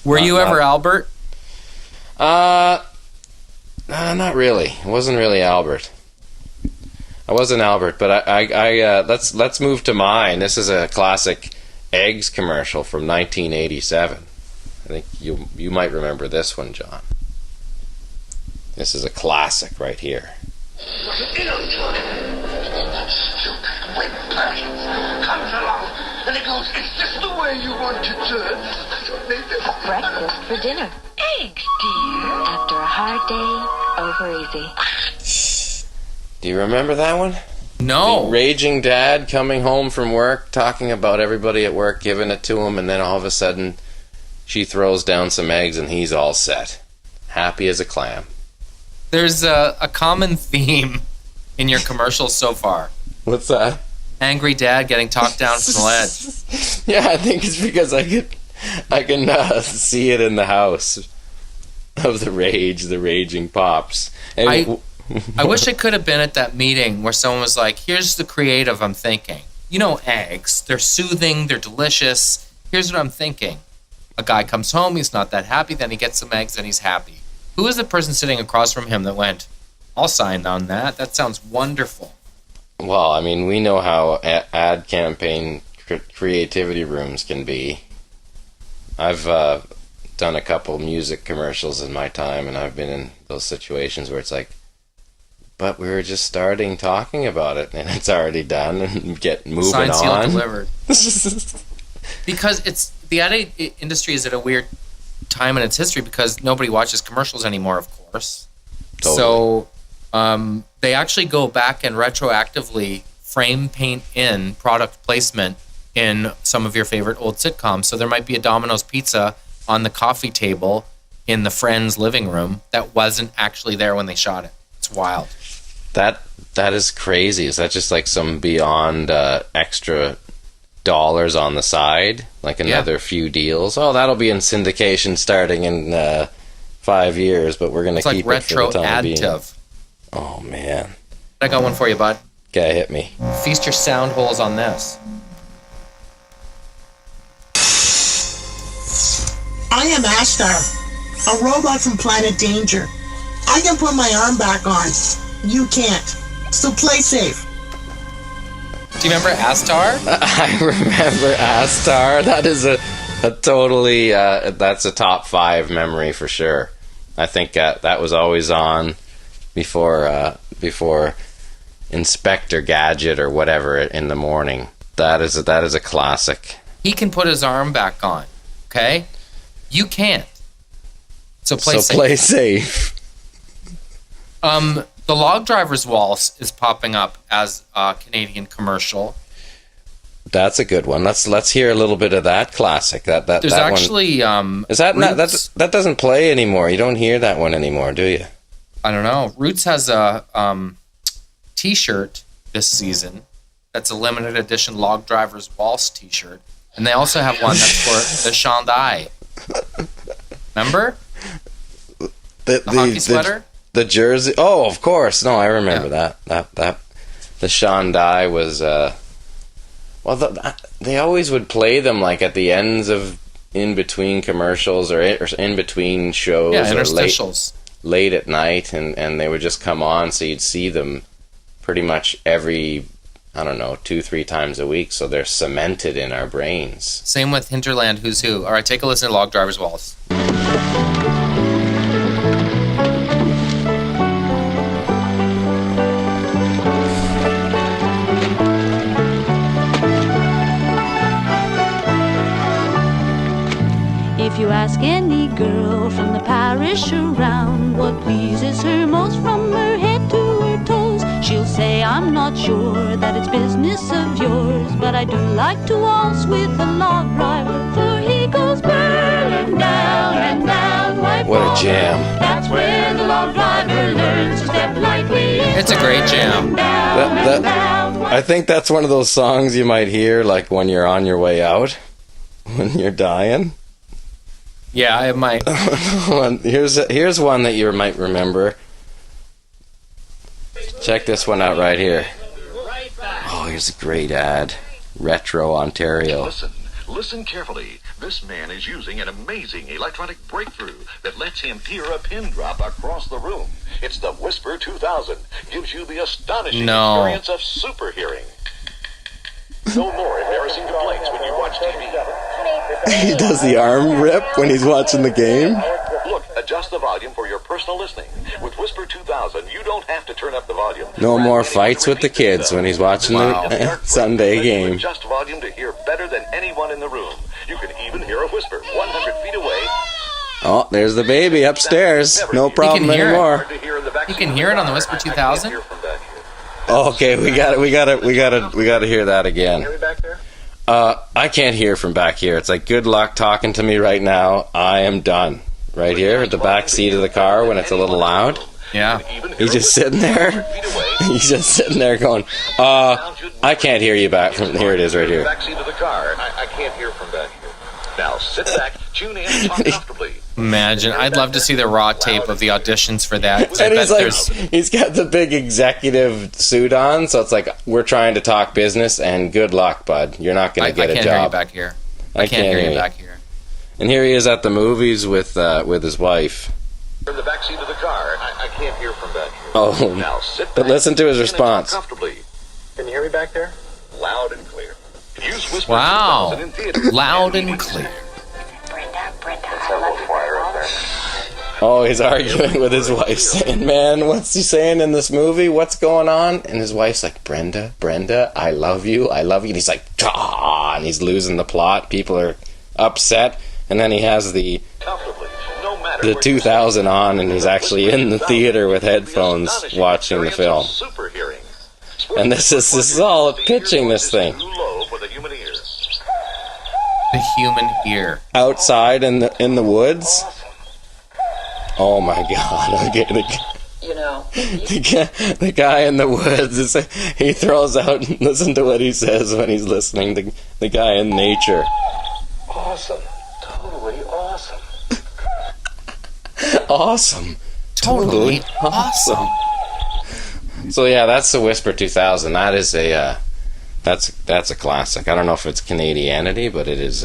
Were you ever Albert? Not really. It wasn't really Albert. I wasn't Albert, but I let's move to mine. This is a classic eggs commercial from 1987. I think you might remember this one, John. This is a classic right here. Dinner time. That stupid whip person comes along and he goes, "Is this the way you want to do it?" Breakfast for dinner. Eggs, dear. After a hard day, over easy. Do you remember that one? No. The raging dad coming home from work, talking about everybody at work, giving it to him, and then all of a sudden she throws down some eggs and he's all set. Happy as a clam. There's a common theme in your commercials so far. What's that? Angry dad getting talked down from the ledge. Yeah, I think it's because I can see it in the house of the raging pops. And I wish I could have been at that meeting where someone was like, here's the creative I'm thinking. You know, eggs, they're soothing, they're delicious. Here's what I'm thinking. A guy comes home, he's not that happy, then he gets some eggs and he's happy. Who is the person sitting across from him that went, I'll sign on that. That sounds wonderful. Well, I mean, we know how ad campaign creativity rooms can be. I've done a couple music commercials in my time, and I've been in those situations where it's like, but we were just starting talking about it, and it's already done, and get moving Signed, on. sealed, delivered. Because the ad industry is at a weird time in its history because nobody watches commercials anymore, of course. Totally. So they actually go back and retroactively frame paint in product placement in some of your favorite old sitcoms. So there might be a Domino's pizza on the coffee table in the Friends living room that wasn't actually there when they shot it. It's wild. That is crazy. Is that just like some beyond extra dollars on the side, like another few deals? Oh, that'll be in syndication starting in 5 years, but we're going to keep it for the time being. Oh, man. I got one for you, bud. Okay, hit me. Feast your sound holes on this. I am Ashtar, a robot from Planet Danger. I can put my arm back on. You can't. So play safe. Do you remember Astar? I remember Astar. That is a totally, that's a top 5 memory for sure. I think that was always on before Inspector Gadget or whatever in the morning. That is a classic. He can put his arm back on, okay? You can't. So play safe. Play safe. The Log Driver's Waltz is popping up as a Canadian commercial. That's a good one. Let's hear a little bit of that classic. There's that actually one. Is that not, that doesn't play anymore? You don't hear that one anymore, do you? I don't know. Roots has a T-shirt this season. That's a limited edition Log Driver's Waltz T-shirt, and they also have one that's for the Shandai. Remember the hockey sweater? The jersey. Oh, of course. No, I remember that. The Shandai was. They always would play them like at the ends of in between commercials or in between shows. Yeah, interstitials. Late at night, and they would just come on, so you'd see them pretty much every, 2-3 times a week. So they're cemented in our brains. Same with Hinterland Who's Who. All right, take a listen to Log Driver's Waltz. If you ask any girl from the parish around what pleases her most from her head to her toes, she'll say, I'm not sure that it's business of yours, but I do like to waltz with a log driver, for he goes burning down and down. What a jam. That's where the log driver learns to step lightly. It's a great jam. I think that's one of those songs you might hear like when you're on your way out, when you're dying. Yeah, I might. Here's one that you might remember. Check this one out right here. Oh, here's a great ad. Retro Ontario. Listen carefully. This man is using an amazing electronic breakthrough that lets him hear a pin drop across the room. It's the Whisper 2000. Gives you the astonishing experience of super hearing. No more embarrassing complaints when you watch TV. He does the arm rip when he's watching the game. Look, adjust the volume for your personal listening. With Whisper 2000, you don't have to turn up the volume. No more fights with the kids when he's watching the Sunday game. Adjust volume to hear better than anyone in the room. You can even hear a whisper 100 feet away. Oh, there's the baby upstairs. No problem anymore. You can hear it on the Whisper 2000? Okay, we gotta hear that again. Hear me back there? I can't hear from back here. It's like, good luck talking to me right now. I am done. Right here at the back seat of the car when it's a little loud. Yeah. He's just sitting there. He's just sitting there going, I can't hear you back from here. It is right here. Back seat of the car. I can't hear from back here. Now sit back, tune in, and talk comfortably. Imagine. I'd love to see the raw tape of the auditions for that. And he's like, he's got the big executive suit on, so it's like, we're trying to talk business, and good luck, bud. You're not going to get a job. I can't hear you back here. I can't hear you back here. And here he is at the movies with his wife. In the back seat of the car. I can't hear from back here. Oh, now sit back, but listen to his response. Comfortably. Can you hear me back there? Loud and clear. Use Whisper wow. 2000 in theaters. Loud and clear. Brenda, Let's have a little fire up there. Oh, he's arguing with his wife, saying, man, what's he saying in this movie? What's going on? And his wife's like, Brenda, I love you. And he's like, ah, and he's losing the plot. People are upset. And then he has the 2000 on, and he's actually in the theater with headphones watching the film. And this is all pitching this thing. The human ear. Outside in the woods. Oh my God! Okay, the guy in the woods. He throws out. Listen to what he says when he's listening. The guy in nature. Awesome. Totally awesome. Awesome. Totally awesome. So yeah, that's the Whisper 2000. That is a that's a classic. I don't know if it's Canadianity, but it is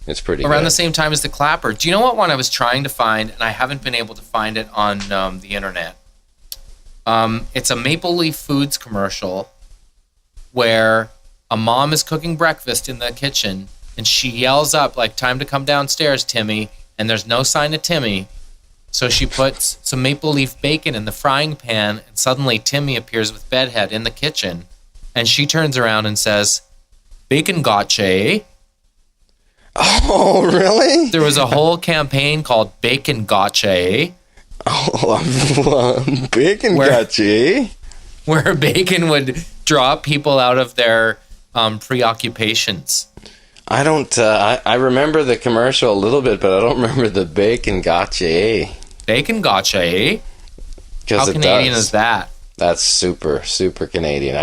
it's pretty around good. The same time as the Clapper. Do you know what one I was trying to find, and I haven't been able to find it on the internet? It's a Maple Leaf Foods commercial where a mom is cooking breakfast in the kitchen, and she yells up like, "Time to come downstairs, Timmy," and there's no sign of Timmy. So she puts some maple leaf bacon in the frying pan, and suddenly Timmy appears with Bedhead in the kitchen, and she turns around and says, "Bacon gotcha, eh?" Oh, really? There was a whole campaign called Bacon Gotcha, eh? Oh, Bacon Gotcha, eh? Where bacon would draw people out of their preoccupations. I don't, I remember the commercial a little bit, but I don't remember the Bacon Gotcha, eh? Bacon Gotcha, eh? How Canadian is that? That's super, super Canadian.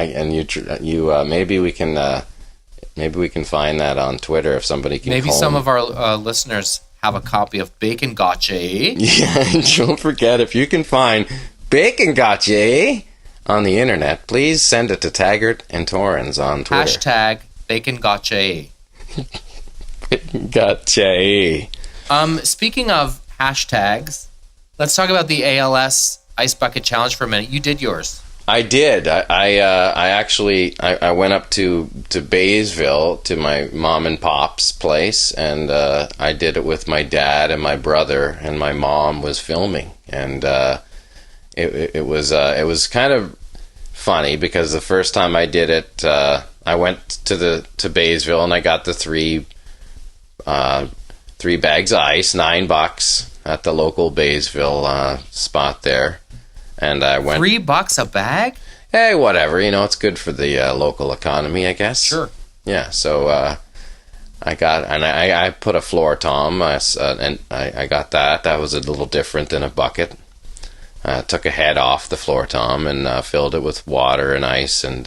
Maybe we can find that on Twitter if somebody can. Maybe some of our listeners have a copy of Bacon Gotcha, eh? Yeah, and don't forget, if you can find Bacon Gotcha, eh? On the internet, please send it to Taggart and Torrens on Twitter. Hashtag Bacon Gotcha, eh? Gotcha, eh? Speaking of hashtags, let's talk about the ALS Ice Bucket Challenge for a minute. You did yours. I did. I actually went up to Baysville to my mom and pop's place, and I did it with my dad and my brother, and my mom was filming, and it was kind of funny because the first time I did it, I went to Baysville and I got the three bags of ice, $9 at the local Baysville spot there. And I went $3 a bag? Hey, whatever. It's good for the local economy, I guess. Sure. Yeah. So I put a floor tom, and I got that. That was a little different than a bucket. Took a head off the floor tom and filled it with water and ice, and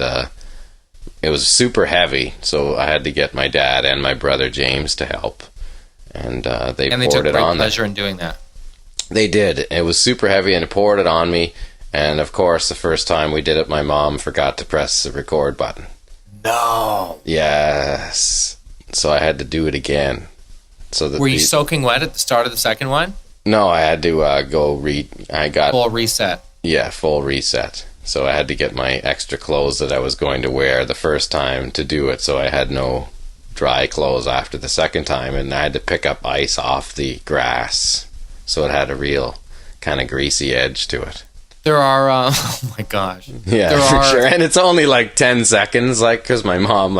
it was super heavy. So I had to get my dad and my brother James to help, and they poured it on. Took great pleasure in doing that. They did. It was super heavy, and it poured it on me. And of course, the first time we did it, my mom forgot to press the record button. No. Yes. So I had to do it again. Were you soaking wet at the start of the second one? No, I had to full reset. Yeah, full reset. So I had to get my extra clothes that I was going to wear the first time to do it. So I had no dry clothes after the second time, and I had to pick up ice off the grass. So it had a real kind of greasy edge to it. There are, oh my gosh. Yeah, for sure. And it's only like 10 seconds, because my mom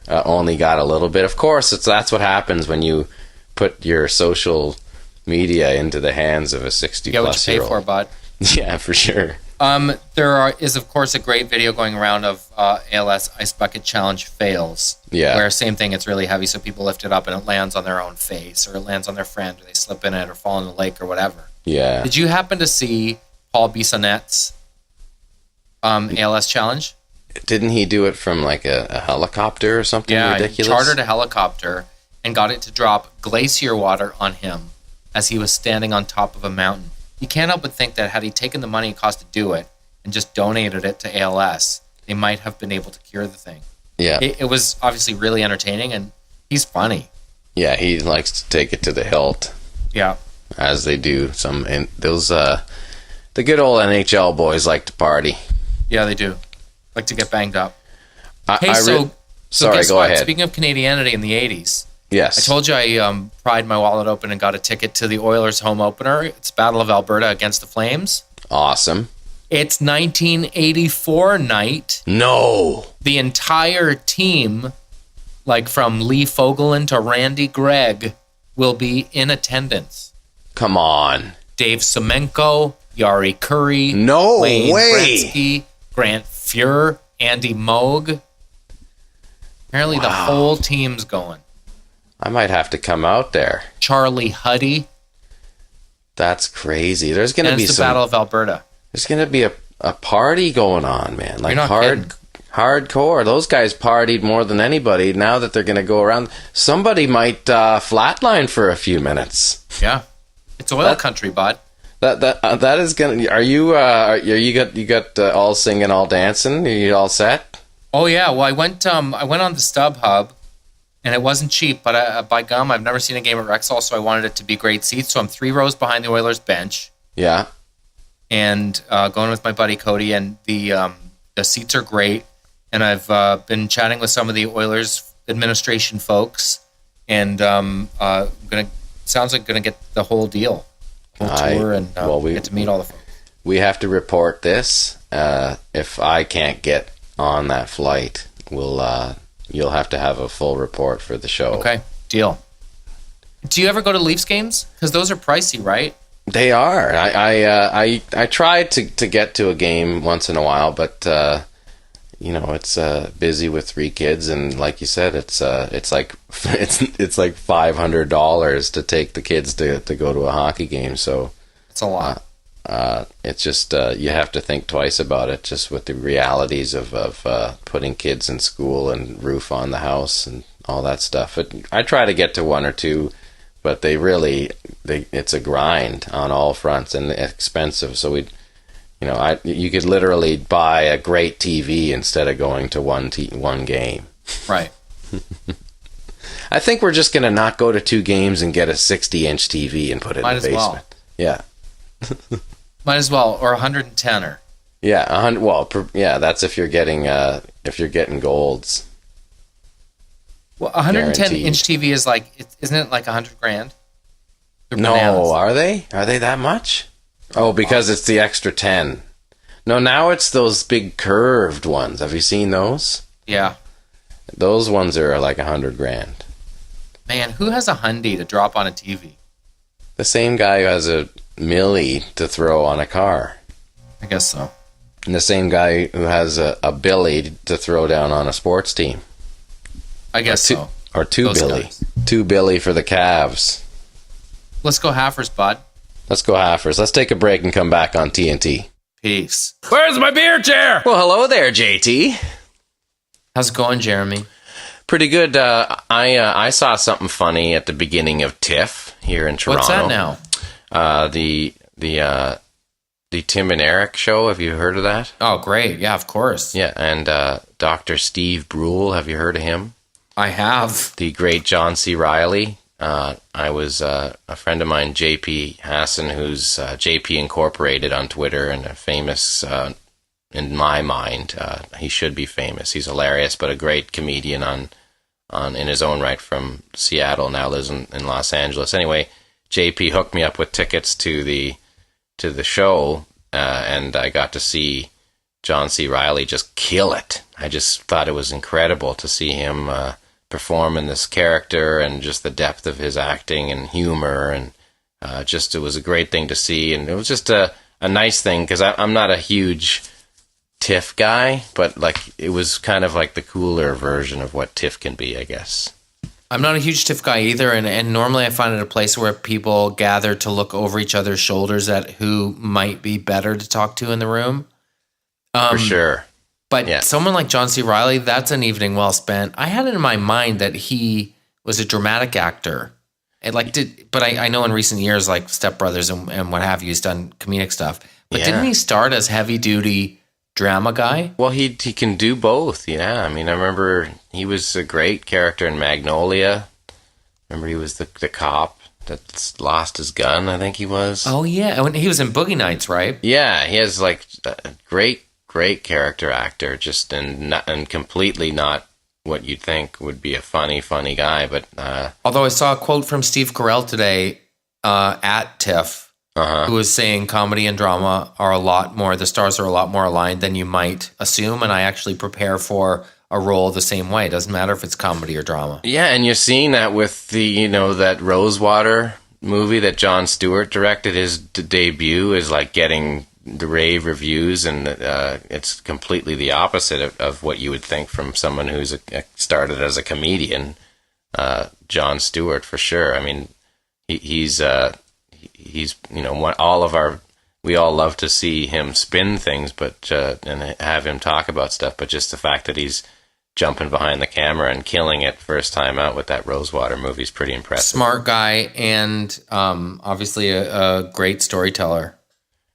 only got a little bit. Of course, that's what happens when you put your social media into the hands of a 60-plus-year-old. Get what you pay for, bud. Yeah, for sure. There is, of course, a great video going around of ALS Ice Bucket Challenge fails. Yeah. Where same thing, it's really heavy, so people lift it up and it lands on their own face, or it lands on their friend, or they slip in it, or fall in the lake, or whatever. Yeah. Did you happen to see Paul Bissonnette's ALS challenge? Didn't he do it from like a helicopter or something ridiculous? He chartered a helicopter and got it to drop glacier water on him as he was standing on top of a mountain. You can't help but think that had he taken the money it cost to do it and just donated it to ALS, they might have been able to cure the thing. Yeah. It was obviously really entertaining, and he's funny. Yeah, he likes to take it to the hilt. Yeah. As they do. The good old NHL boys like to party. Yeah, they do. Like to get banged up. Sorry, guess go what? ahead. Speaking of Canadianity in the 80s, yes. I told you I pried my wallet open and got a ticket to the Oilers home opener. It's Battle of Alberta against the Flames. Awesome. It's 1984 night. No. The entire team, like from Lee Fogelin to Randy Gregg, will be in attendance. Come on. Dave Semenko, Yari Curry, No Wayne way. Gretzky, Grant Fuhr, Andy Moog. Apparently the whole team's going. I might have to come out there. Charlie Huddy. That's crazy. There's going to be the Battle of Alberta. There's going to be a party going on, man. Like You're not kidding. hardcore. Those guys partied more than anybody. Now that they're going to go around, somebody might flatline for a few minutes. Yeah. It's oil country, bud. That is gonna. Are you all singing, all dancing? Are you all set? Oh yeah. Well, I went on the StubHub, and it wasn't cheap, but by gum, I've never seen a game at Rexall, so I wanted it to be great seats. So I'm 3 rows behind the Oilers bench. Yeah. And going with my buddy Cody, and the seats are great. And I've been chatting with some of the Oilers administration folks, and sounds like gonna get the whole deal. Tour, and we get to meet all the folks. We have to report this. If I can't get on that flight, you'll have to have a full report for the show. Okay, deal. Do you ever go to Leafs games? Because those are pricey, right? They are. I tried to get to a game once in a while, but it's busy with 3 kids, and like you said, it's like $500 to take the kids to go to a hockey game. So it's a lot. It's just you have to think twice about it, just with the realities of putting kids in school and roof on the house and all that stuff. I try to get to 1 or 2, but it's a grind on all fronts and expensive. So you could literally buy a great TV instead of going to one game. Right. I think we're just going to not go to 2 games and get a 60-inch TV and put it in the basement. Well. Yeah. Might as well, or 110er. Yeah, 100. Well, that's if you're getting golds. Well, 110-inch TV is isn't it like $100,000? No, are they? Are they that much? Oh, because it's the extra 10. No, now it's those big curved ones. Have you seen those? Yeah. Those ones are like $100,000. Man, who has a Hyundai to drop on a TV? The same guy who has a Millie to throw on a car. I guess so. And the same guy who has a Billy to throw down on a sports team. I guess so. Or 2 Those Billy. guys. 2 Billy for the Cavs. Let's go Halfers, bud. Let's go Halfers. Let's take a break and come back on TNT. Peace. Where's my beer chair? Well, hello there, JT. How's it going, Jeremy? Pretty good. I saw something funny at the beginning of Tiff here in Toronto. What's that now? The Tim and Eric show. Have you heard of that? Oh, great. Yeah, of course. Yeah, and Dr. Steve Brule. Have you heard of him? I have. The great John C. Reilly. I was a friend of mine, JP Hassan, who's JP Incorporated on Twitter, and a famous, in my mind, he should be famous. He's hilarious, but a great comedian in his own right from Seattle, now lives in Los Angeles. Anyway, JP hooked me up with tickets to the show, and I got to see John C. Reilly just kill it. I just thought it was incredible to see him perform in this character, and just the depth of his acting and humor, and it was a great thing to see. And it was just a a nice thing, because I'm not a huge Tiff guy, but like it was kind of like the cooler version of what Tiff can be, I guess. I'm not a huge Tiff guy either, and normally I find it a place where people gather to look over each other's shoulders at who might be better to talk to in the room. For sure. But someone like John C. Reilly, that's an evening well spent. I had it in my mind that he was a dramatic actor. But I know in recent years, like Step Brothers and what have you, he's done comedic stuff. But didn't he start as heavy-duty drama guy? Well, he can do both, yeah. I mean, I remember he was a great character in Magnolia. Remember he was the cop that's lost his gun, I think he was. Oh, yeah. He was in Boogie Nights, right? Yeah, he has like a great character actor, just and completely not what you'd think would be a funny guy. But although I saw a quote from Steve Carell today at TIFF, who was saying comedy and drama are the stars are a lot more aligned than you might assume, and I actually prepare for a role the same way. It doesn't matter if it's comedy or drama. Yeah, and you're seeing that with the that Rosewater movie that Jon Stewart directed. His debut is like getting the rave reviews, and it's completely the opposite of what you would think from someone who's started as a comedian. Jon Stewart, for sure. I mean, he's we all love to see him spin things, but and have him talk about stuff. But just the fact that he's jumping behind the camera and killing it first time out with that Rosewater movie is pretty impressive. Smart guy, and obviously a great storyteller.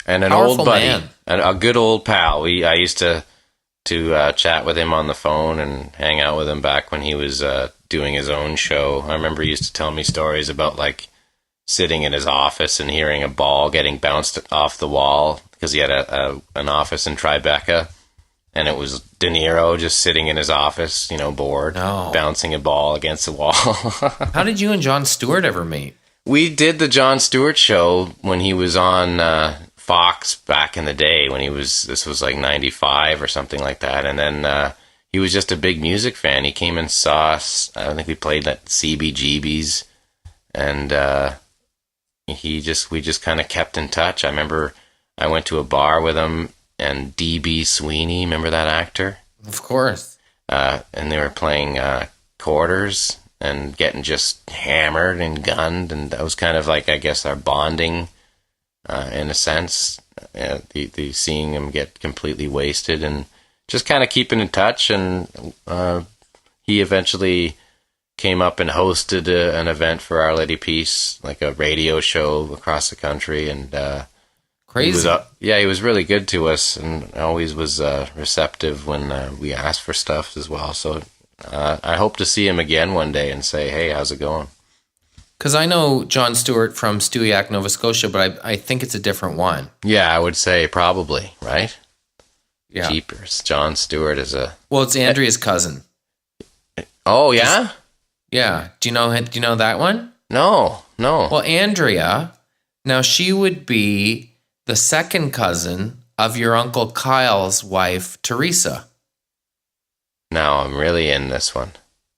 And an Powerful old buddy, man. a good old pal. I used to chat with him on the phone and hang out with him back when he was doing his own show. I remember he used to tell me stories about like sitting in his office and hearing a ball getting bounced off the wall because he had an office in Tribeca, and it was De Niro just sitting in his office, bored, bouncing a ball against the wall. How did you and Jon Stewart ever meet? We did the Jon Stewart show when he was on Fox back in the day, this was like 95 or something like that. And then he was just a big music fan. He came and saw us. I think we played at CBGB's, and we just kind of kept in touch. I remember I went to a bar with him and D.B. Sweeney, remember that actor? Of course. And they were playing quarters and getting just hammered and gunned, and that was kind of like, I guess, our bonding. In a sense, the seeing him get completely wasted and just kind of keeping in touch. And he eventually came up and hosted an event for Our Lady Peace, like a radio show across the country. And crazy. He was really good to us and always was receptive when we asked for stuff as well. So I hope to see him again one day and say, hey, how's it going? Because I know Jon Stewart from Stewiacke, Nova Scotia, but I think it's a different one. Yeah, I would say probably, right? Yeah. Jeepers. Jon Stewart is a... Well, it's Andrea's cousin. Oh, yeah? Yeah. Do you know that one? No. Well, Andrea, now she would be the second cousin of your Uncle Kyle's wife, Teresa. Now I'm really in this one.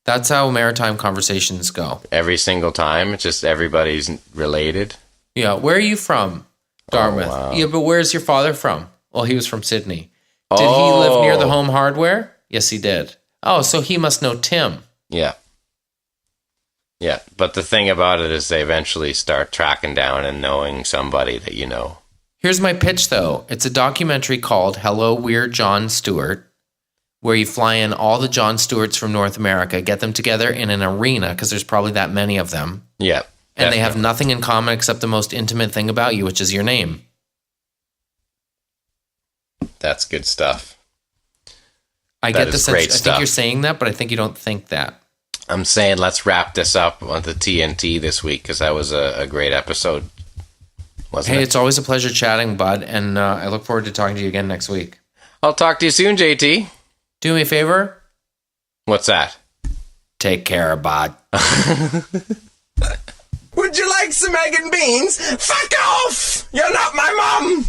That's how maritime conversations go. Every single time? It's just everybody's related? Yeah. Where are you from? Dartmouth. Oh, wow. Yeah, but where's your father from? Well, he was from Sydney. Did he live near the Home Hardware? Yes, he did. Oh, so he must know Tim. Yeah. Yeah, but the thing about it is they eventually start tracking down and knowing somebody that you know. Here's my pitch, though. It's a documentary called Hello, We're Jon Stewart, where you fly in all the Jon Stewarts from North America, get them together in an arena, because there's probably that many of them. Yeah. And they have nothing in common except the most intimate thing about you, which is your name. That's good stuff. I get the sense. I think you're saying that, but I think you don't think that. I'm saying let's wrap this up on the TNT this week, because that was a great episode, wasn't it? Hey, it's always a pleasure chatting, bud, and I look forward to talking to you again next week. I'll talk to you soon, JT. Do me a favor. What's that? Take care, bud. Would you like some egg and beans? Fuck off! You're not my mom!